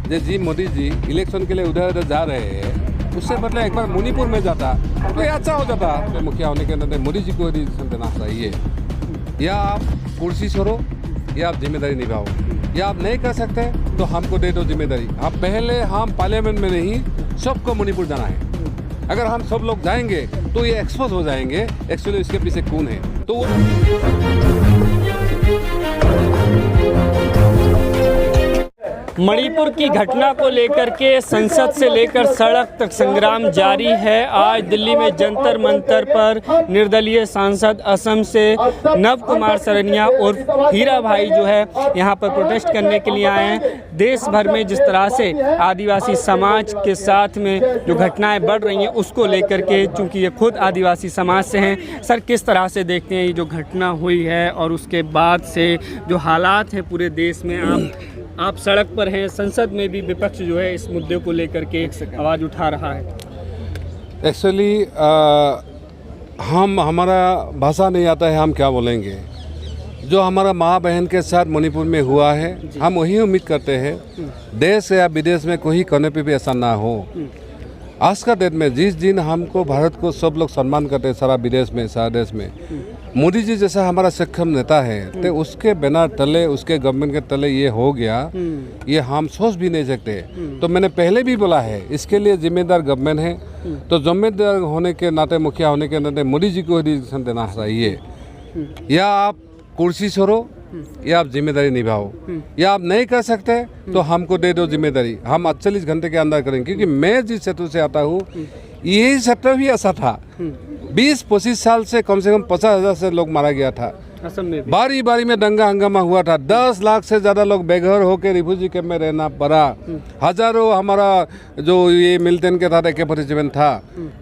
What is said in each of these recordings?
जे जी Modi ji election के लिए उधर उधर जा रहे हैं, उससे मतलब एक बार मणिपुर में जाता तो ये अच्छा हो जाता। तो मुखिया होने के अंदर मोदी जी को डिसीजन देना चाहिए, या आप कुर्सी छोड़ो या आप जिम्मेदारी निभाओ, या आप नहीं कर सकते तो हमको दे दो जिम्मेदारी। आप पहले हम पार्लियामेंट में नहीं, सबको मणिपुर जाना है। अगर हम सब लोग जाएंगे तो ये एक्सपोज हो जाएंगे एक्चुअली इसके पीछे कौन है। तो मणिपुर की घटना को लेकर के संसद से लेकर सड़क तक संग्राम जारी है। आज दिल्ली में जंतर मंतर पर निर्दलीय सांसद असम से नव कुमार सरनिया और हीरा भाई जो है यहाँ पर प्रोटेस्ट करने के लिए आए हैं। देश भर में जिस तरह से आदिवासी समाज के साथ में जो घटनाएं बढ़ रही हैं उसको लेकर के, चूँकि ये खुद आदिवासी समाज से हैं, सर किस तरह से देखते हैं ये जो घटना हुई है और उसके बाद से जो हालात हैं पूरे देश में। आप सड़क पर हैं, संसद में भी विपक्ष जो है इस मुद्दे को लेकर के आवाज़ उठा रहा है। एक्चुअली हमारा भाषा नहीं आता है, हम क्या बोलेंगे। जो हमारा माँ बहन के साथ मणिपुर में हुआ है, हम वही उम्मीद करते हैं देश या विदेश में कोई कोने पे भी ऐसा ना हो। आज का डेट में जिस दिन हमको भारत को सब लोग सम्मान करते हैं, सारा विदेश में, सारा देश में, मोदी जी जैसा हमारा सक्षम नेता है, तो उसके बिना तले, उसके गवर्नमेंट के तले ये हो गया, ये हम सोच भी नहीं सकते। तो मैंने पहले भी बोला है, इसके लिए जिम्मेदार गवर्नमेंट है। तो जिम्मेदार होने के नाते, मुखिया होने के नाते मोदी जी को डिसीजन देना चाहिए, या आप कुर्सी छोड़ो या आप जिम्मेदारी निभाओ, या आप नहीं कर सकते तो हमको दे दो जिम्मेदारी। हम 48 घंटे के अंदर करेंगे, क्योंकि मैं जिस क्षेत्र से आता हूँ यही क्षेत्र भी ऐसा था। 20-25 साल से कम 50,000 से लोग मारा गया था। असम में बारी बारी में दंगा हंगामा हुआ था। 10 लाख से ज़्यादा लोग बेघर होकर रिफ्यूजी कैंप में रहना पड़ा। हजारों हमारा जो ये मिल्टन के साथ AK-47 था।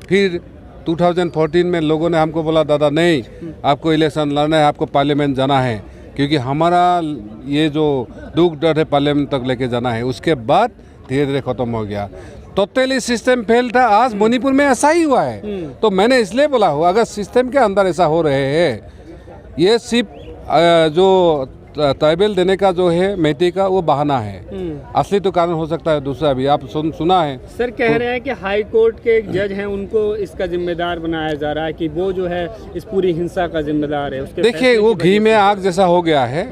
फिर 2014 में लोगों ने हमको बोला, दादा नहीं, आपको इलेक्शन लड़ना है, आपको पार्लियामेंट जाना है, क्योंकि हमारा ये जो दुख दर्द है पार्लियामेंट तक लेके जाना है। उसके बाद धीरे धीरे खत्म हो गया। टोटली सिस्टम फेल था। आज मणिपुर में ऐसा ही हुआ है। तो मैंने इसलिए बोला हो, अगर सिस्टम के अंदर ऐसा हो रहे हैं, ये सिर्फ जो ट्राइबल देने का जो है मेटी का, वो बहाना है। असली तो कारण हो सकता है दूसरा भी। आप सुना है सर, कह रहे हैं कि हाई कोर्ट के एक जज हैं, उनको इसका जिम्मेदार बनाया जा रहा है, कि वो जो है इस पूरी हिंसा का जिम्मेदार है। उसके देखिए, वो घी में आग जैसा हो गया है,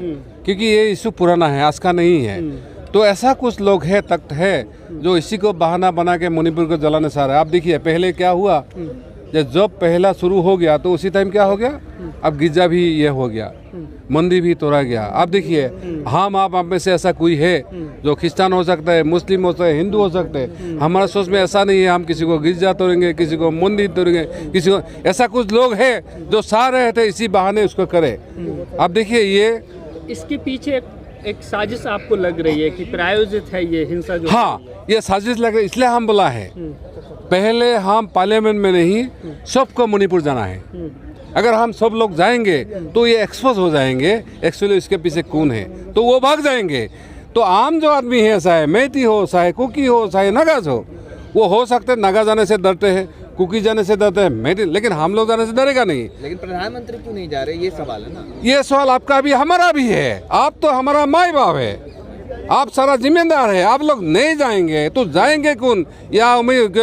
क्योंकि ये इशू पुराना है, आज का नहीं है। तो ऐसा कुछ लोग है, तख्त है, जो इसी को बहाना बना के मणिपुर को जलाने सा रहा है। आप देखिए, पहले क्या हुआ, जब पहला शुरू हो गया तो उसी टाइम क्या हो गया, अब गिरजा भी ये हो गया, मंदिर भी तोड़ा गया। आप देखिए, हम आप में से ऐसा कोई है जो क्रिश्चियन हो सकता है, मुस्लिम हो सकता है, हिंदू हो सकते हैं। हमारा सोच में ऐसा नहीं है हम किसी को गिरजा तोड़ेंगे, किसी को मंदिर तोड़ेंगे, किसी को। ऐसा कुछ लोग हैं जो साह रहे थे इसी बहाने उसको करे। आप देखिए, ये इसके पीछे एक साजिश आपको लग रही है कि प्रायोजित है ये हिंसा जो? हाँ, ये साजिश लग रही है। इसलिए हम बोला है, पहले हम पार्लियामेंट में नहीं, सबको मणिपुर जाना है। अगर हम सब लोग जाएंगे तो ये एक्सपोज हो जाएंगे एक्चुअली इसके पीछे कौन है, तो वो भाग जाएंगे। तो आम जो आदमी है, चाहे मेटी हो, चाहे कुकी हो, चाहे नगाज हो हो सकते नगा जाने से डरते हैं, कुकी जाने से डरते हैं, मेटी, लेकिन हम लोग जाने से डरेगा नहीं। लेकिन प्रधानमंत्री क्यों नहीं जा रहे, ये सवाल है ना। ये सवाल आपका भी, हमारा भी है। आप तो हमारा माई बाप है, आप सारा जिम्मेदार है। आप लोग नहीं जाएंगे तो जाएंगे कौन? या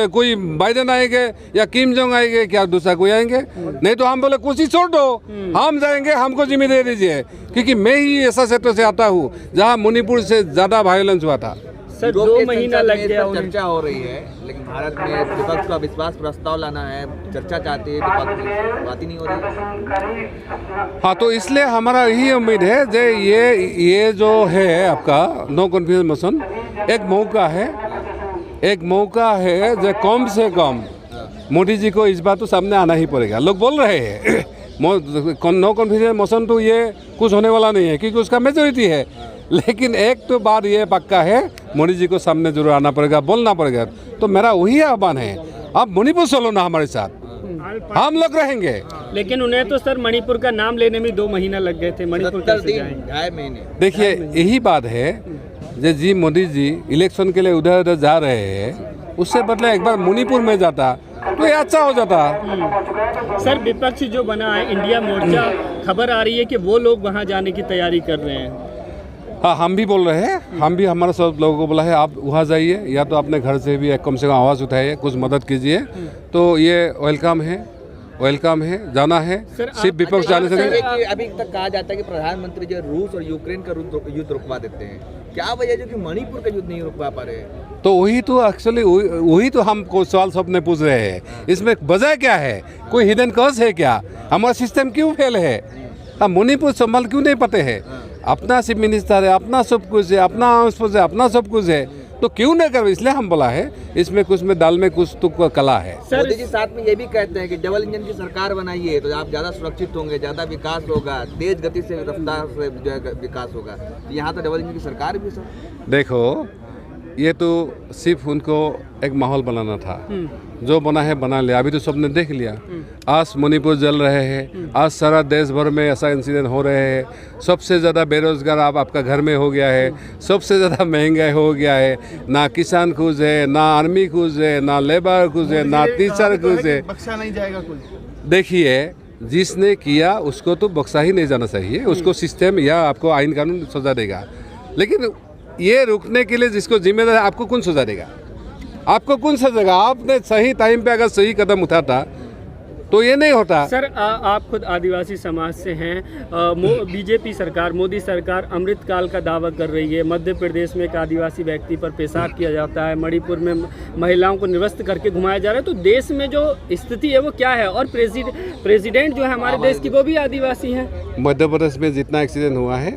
कोई बाइडेन आएंगे, या किम जोंग आएंगे, क्या दूसरा कोई आएंगे? नहीं तो हम बोले कुछ ही छोड़ दो, हम जाएंगे, हमको जिम्मेदारी दीजिए। क्योंकि मैं ही ऐसा क्षेत्र से आता हूँ जहाँ मणिपुर से ज़्यादा वायलेंस हुआ था। सर, 2 महीना लग गया। चर्चा हो रही है, लेकिन भारत में विपक्ष का विश्वास प्रस्ताव लाना है, चर्चा चाहती है, तो बात ही नहीं हो रही। हाँ, तो इसलिए हमारा यही उम्मीद है जो ये जो है आपका नो कॉन्फिडेंस मोशन एक मौका है जो कम से कम मोदी जी को इस बात तो सामने आना ही पड़ेगा। लोग बोल रहे हैं नो कॉन्फिडेंस मोशन तो ये कुछ होने वाला नहीं है, क्योंकि उसका मेजोरिटी है। लेकिन एक तो बात ये पक्का है, मोदी जी को सामने जरूर आना पड़ेगा, बोलना पड़ेगा। तो मेरा वही आह्वान है, आप मणिपुर चलो ना हमारे साथ, हम लोग रहेंगे। लेकिन उन्हें तो सर मणिपुर का नाम लेने में 2 महीना लग गए थे। मणिपुर कैसे जाएंगे? 2.5 महीने। देखिए, यही बात है जो जी मोदी जी इलेक्शन के लिए उधर उधर जा रहे हैं, उससे बदले एक बार मणिपुर में जाता तो ये अच्छा हो जाता। सर, विपक्ष जो बना है इंडिया मोर्चा, खबर आ रही है कि वो लोग वहाँ जाने की तैयारी कर रहे हैं। हाँ, हम भी बोल रहे हैं, हम भी हमारे सब लोगों को बोला है आप वहाँ जाइए या तो अपने घर से भी कम से कम आवाज़ उठाइए, कुछ मदद कीजिए। तो ये वेलकम है, जाना है। सिर्फ विपक्ष जाने से नहीं। अभी तक कहा जाता है कि प्रधानमंत्री जो रूस और यूक्रेन का युद्ध रुकवा देते हैं, क्या वजह जो कि मणिपुर का युद्ध नहीं रुकवा पा रहे हैं? तो वही तो एक्चुअली वही तो हम को सवाल सबने पूछ रहे हैं, इसमें वजह क्या है? कोई हिडन कॉज है क्या? हमारा सिस्टम क्यों फेल है? हम मणिपुर संभाल क्यों नहीं पाते हैं? अपना चीफ मिनिस्टर है, अपना सब कुछ है, अपना आउंस है, अपना सब कुछ है, तो क्यों नहीं कर? इसलिए हम बोला है इसमें कुछ में दाल में कुछ तो कला है। मोदी जी साथ में ये भी कहते हैं कि डबल इंजन की सरकार बनाइए तो आप ज़्यादा सुरक्षित होंगे, ज़्यादा विकास होगा, तेज गति से रफ्तार से जो है विकास होगा। तो यहाँ तो डबल इंजन की सरकार भी सर। देखो, ये तो सिर्फ उनको एक माहौल बनाना था, जो बना है बना लिया। अभी तो सबने देख लिया, आज मणिपुर जल रहे हैं, आज सारा देश भर में ऐसा इंसिडेंट हो रहे हैं। सबसे ज़्यादा बेरोजगार आप आपका घर में हो गया है, सबसे ज़्यादा महंगाई हो गया है। ना किसान खुश है, ना आर्मी खुश है, ना लेबर खुश है, ना टीचर खुश है। बख्शा नहीं जाएगा कुछ। देखिए, जिसने किया उसको तो बख्शा ही नहीं जाना चाहिए, उसको सिस्टम या आपको आइन कानून सजा देगा। लेकिन ये रुकने के लिए जिसको जिम्मेदार है, आपको कौन सजा देगा? आपको कौन सजेगा? आपने सही टाइम पे अगर सही कदम उठाता तो ये नहीं होता। सर आप खुद आदिवासी समाज से हैं। बीजेपी सरकार, मोदी सरकार अमृतकाल का दावा कर रही है। मध्य प्रदेश में एक आदिवासी व्यक्ति पर पेशाब किया जाता है, मणिपुर में महिलाओं को निरस्त करके घुमाया जा रहा है। तो देश में जो स्थिति है वो क्या है? और प्रेसिडेंट जो है हमारे देश की वो भी आदिवासी हैं। मध्य प्रदेश में जितना एक्सीडेंट हुआ है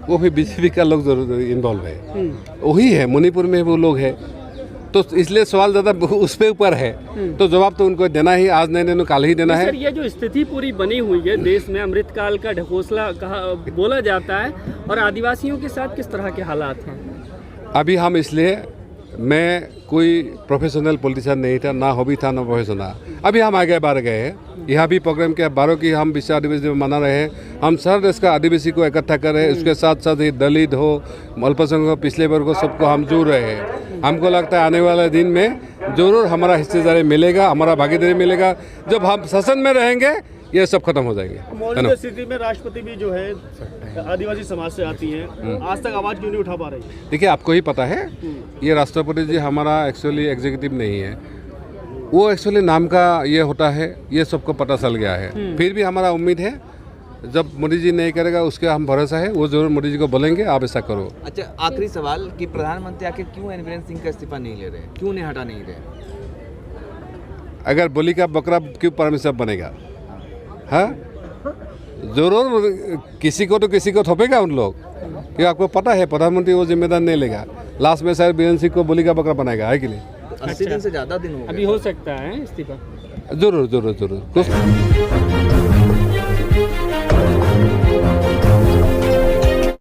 वो भी बीजेपी का लोग जरूर इन्वॉल्व है, वही है। मणिपुर में वो लोग है, तो इसलिए सवाल ज़्यादा उस पे ऊपर है। तो जवाब तो उनको देना ही, आज नहीं देना कल ही देना है। सर, ये जो स्थिति पूरी बनी हुई है देश में, अमृतकाल का ढकोसला कहा बोला जाता है, और आदिवासियों के साथ किस तरह के हालात हैं? अभी हम इसलिए, मैं कोई प्रोफेशनल पॉलिटिशियन नहीं था, ना हॉबी था ना प्रोफेशनल। अभी हम आगे बढ़ गए हैं, यहाँ भी प्रोग्राम के 12 की हम विश्व आदिवासी दिवस मना रहे हैं। हम सारे देश का आदिवासी को इकट्ठा कर रहे हैं, उसके साथ साथ ही दलित हो, अल्पसंख्यक हो, पिछले वर्ग को, सबको हम जोड़ रहे हैं। हमको लगता है आने वाले दिन में जरूर हमारा हिस्सेदारी मिलेगा, हमारा भागीदारी मिलेगा। जब हम शासन में रहेंगे ये सब खत्म हो जाएंगे। मौजूदा स्थिति में राष्ट्रपति भी जो है आदिवासी समाज से आती हैं, आज तक आवाज़ क्यों नहीं उठा पा रही? देखिए, आपको ही पता है, ये राष्ट्रपति जी हमारा एक्चुअली एग्जीक्यूटिव नहीं है, वो एक्चुअली नाम का ये होता है, ये सबको पता चल गया है। फिर भी हमारा उम्मीद है जब मोदी जी नहीं करेगा उसके हम भरोसा है, वो जरूर मोदी जी को बोलेंगे आप ऐसा करो। अच्छा, आखिरी सवाल कि प्रधानमंत्री आके क्यों एनवीरेन सिंह का इस्तीफा नहीं ले रहे, क्यों नहीं हटा नहीं रहे? अगर बोली का बकरा क्यों परमिशन बनेगा? हाँ, जरूर किसी को तो किसी को थोपेगा उन लोग, क्योंकि आपको पता है प्रधानमंत्री वो जिम्मेदार नहीं लेगा। लास्ट में शायद बीरेन सिंह को बोली का बकरा बनाएगा, है कि नहीं? 80 दिन से ज़्यादा दिन हो गए। अभी हो सकता है इस्तीफा। जरूर जरूर जरूर कुछ